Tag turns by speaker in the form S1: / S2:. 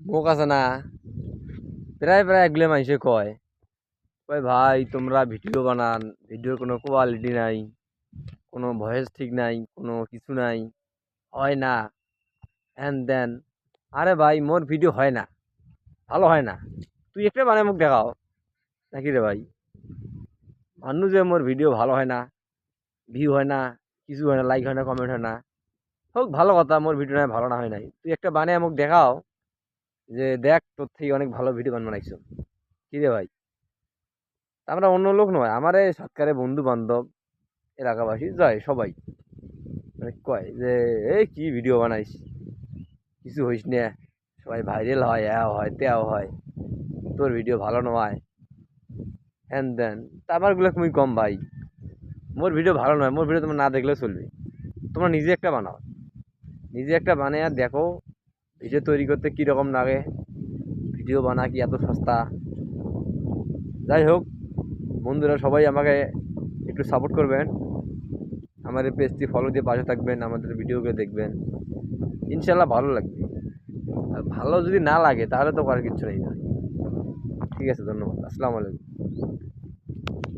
S1: মুখ আছে না, প্রায় প্রায় এগুলো মানুষে কয় কয় ভাই তোমরা ভিডিও বানান, ভিডিওর কোনো কোয়ালিটি নাই, কোনো ভয়েস ঠিক নাই, কোনো কিছু নাই, হয় না, হ্যান দেন। আরে ভাই মোর ভিডিও হয় না, ভালো হয় না, তুই একটা বানায় মুখ দেখাও নাকি রে ভাই? মানুষ যে মোর ভিডিও ভালো হয় না, ভিউ হয় না, কিছু হয় না, লাইক হয় না, কমেন্ট হয় না, হোক ভালো কথা, মোর ভিডিও নাই ভালো না হয় নাই, তুই একটা বানায় মুখ দেখাও যে দেখ তোর থেকে অনেক ভালো ভিডিও বানাইছো। কি রে ভাই? আমরা অন্য লোক নয়, আমার এই সৎকারে বন্ধু বান্ধব এলাকাবাসী যায় সবাই মানে কয় যে এই কি ভিডিও বানাইস, কিছু হইস না, সবাই ভাইরাল হয়, হয় তেও হয়, তোর ভিডিও ভালো নয়, হ্যান দেন। তা আমার গুলো তুমি কম ভাই, মোর ভিডিও ভালো নয়, মোর ভিডিও তোমার না দেখলেও চলবে, তোমরা নিজে একটা বানাও, নিজে একটা বানায় আর দেখো ভিডিও তৈরি করতে কীরকম লাগে, ভিডিও বানা কি এত সস্তা। যাই হোক, বন্ধুরা সবাই আমাকে একটু সাপোর্ট করবেন, আমাদের পেজটি ফলো দিয়ে পাশে থাকবেন, আমাদের ভিডিওগুলো দেখবেন, ইনশাল্লাহ ভালো লাগবে। আর ভালো যদি না লাগে তাহলে তো করার কিচ্ছু নেই। ঠিক আছে, ধন্যবাদ, আসসালামু আলাইকুম।